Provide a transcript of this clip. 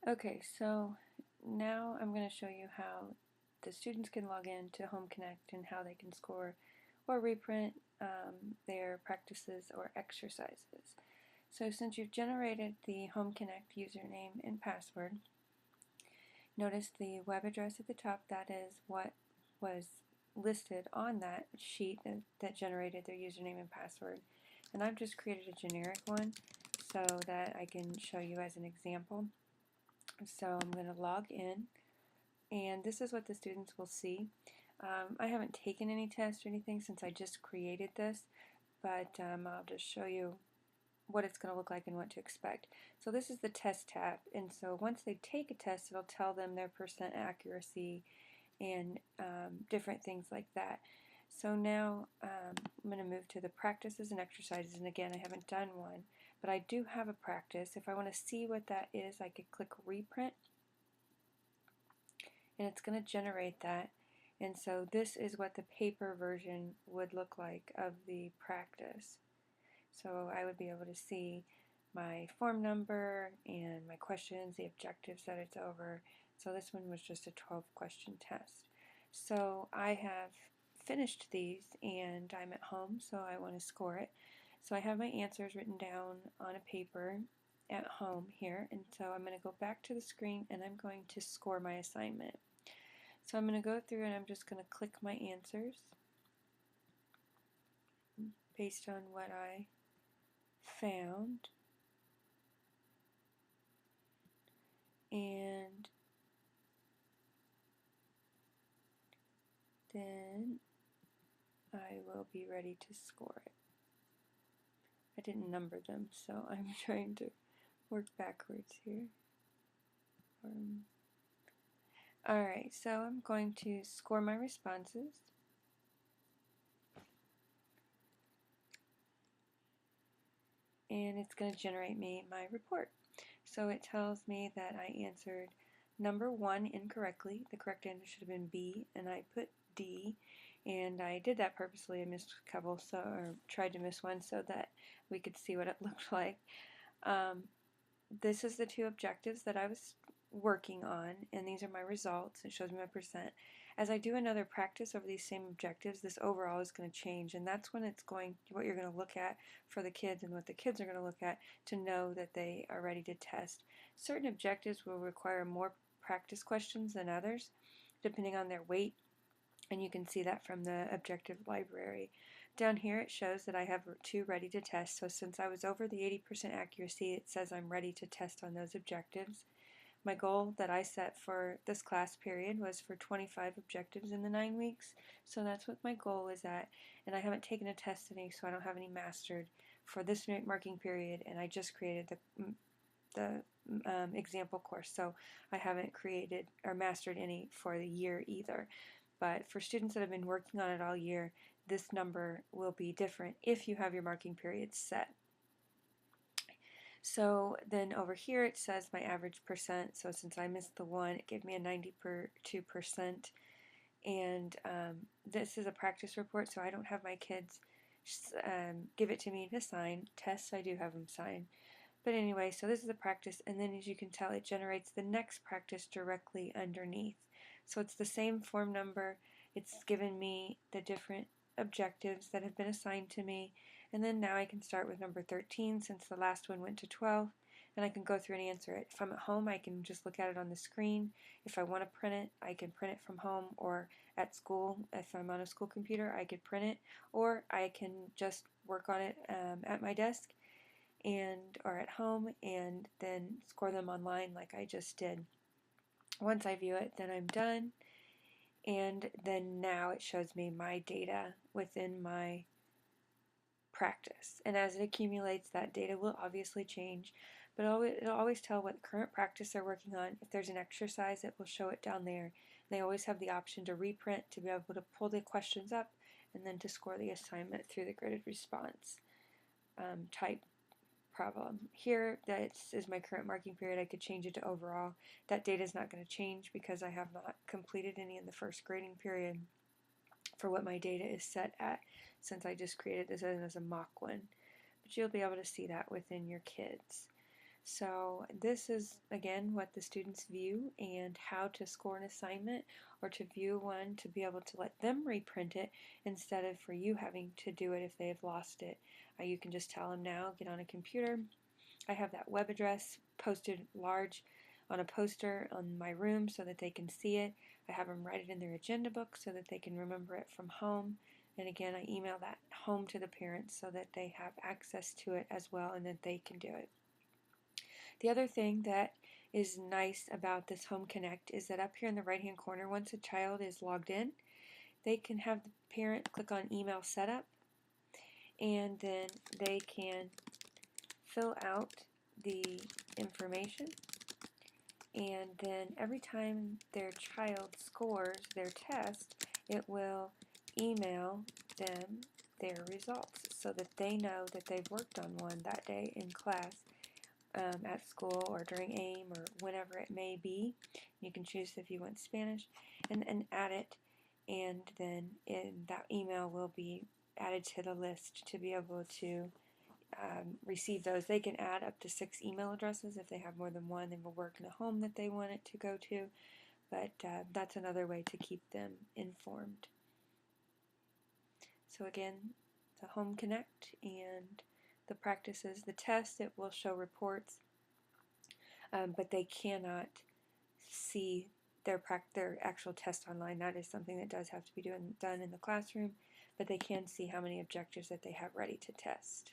Okay, so now I'm going to show you how the students can log in to Home Connect and how they can score or reprint their practices or exercises. So since you've generated the Home Connect username and password, notice the web address at the top. That is what was listed on that sheet that generated their username and password. And I've just created a generic one so that I can show you as an example. So I'm going to log in, and this is what the students will see. I haven't taken any tests or anything since I just created this, but I'll just show you what it's going to look like and what to expect. So this is the test tab, and so once they take a test, it'll tell them their percent accuracy and different things like that. So now I'm going to move to the practices and exercises, and again, I haven't done one, but I do have a practice. If I want to see what that is, I could click reprint, and it's going to generate that. And so this is what the paper version would look like of the practice. So I would be able to see my form number and my questions, the objectives that it's over. So this one was just a 12-question test. So I have finished these and I'm at home, so I want to score it. So I have my answers written down on a paper at home here, and so I'm going to go back to the screen and I'm going to score my assignment. So I'm going to go through and I'm just going to click my answers based on what I found. And then I will be ready to score it. I didn't number them, so I'm trying to work backwards here. Alright, so I'm going to score my responses. And it's going to generate me my report. So it tells me that I answered number 1 incorrectly. The correct answer should have been B, and I put D, and I did that purposely. I missed a couple, or tried to miss one so that we could see what it looked like. This is the 2 objectives that I was working on, and these are my results. It shows me my percent. As I do another practice over these same objectives, this overall is going to change, and that's when what you're going to look at for the kids and what the kids are going to look at to know that they are ready to test. Certain objectives will require more practice questions than others, depending on their weight, and you can see that from the objective library. Down here it shows that I have 2 ready to test, so since I was over the 80% accuracy, it says I'm ready to test on those objectives. My goal that I set for this class period was for 25 objectives in the 9 weeks, so that's what my goal is at, and I haven't taken a test today, so I don't have any mastered for this marking period, and I just created the example course, so I haven't created or mastered any for the year either. But for students that have been working on it all year, this number will be different if you have your marking periods set. So then over here it says my average percent. So since I missed the 1, it gave me a 92%. And this is a practice report, so I don't have my kids give it to me to sign. Tests, I do have them sign. But anyway, so this is a practice, and then as you can tell, it generates the next practice directly underneath. So it's the same form number. It's given me the different objectives that have been assigned to me, and then now I can start with number 13 since the last one went to 12, and I can go through and answer it. If I'm at home, I can just look at it on the screen. If I want to print it, I can print it from home, or at school, if I'm on a school computer, I could print it, or I can just work on it at my desk or at home and then score them online like I just did. Once I view it, then I'm done, and then now it shows me my data within my practice, and as it accumulates, that data will obviously change, but it'll always tell what current practice they're working on. If there's an exercise, it will show it down there. They always have the option to reprint to be able to pull the questions up and then to score the assignment through the graded response type problem. Here, that is my current marking period. I could change it to overall. That data is not going to change because I have not completed any in the first grading period for what my data is set at, since I just created this as a mock one. But you'll be able to see that within your kids. So this is, again, what the students view and how to score an assignment or to view one to be able to let them reprint it instead of for you having to do it if they have lost it. You can just tell them now, get on a computer. I have that web address posted large on a poster on my room so that they can see it. I have them write it in their agenda book so that they can remember it from home. And again, I email that home to the parents so that they have access to it as well and that they can do it. The other thing that is nice about this Home Connect is that up here in the right hand corner, once a child is logged in, they can have the parent click on email setup, and then they can fill out the information, and then every time their child scores their test, it will email them their results so that they know that they've worked on one that day in class, at school or during AIM or whenever it may be. You can choose if you want Spanish and add it, and then that email will be added to the list to be able to receive those. They can add up to 6 email addresses if they have more than one. They will work in a home that they want it to go to, but that's another way to keep them informed. So again, the Home Connect and the practices, the test, it will show reports, but they cannot see their actual test online. That is something that does have to be done in the classroom, but they can see how many objectives that they have ready to test.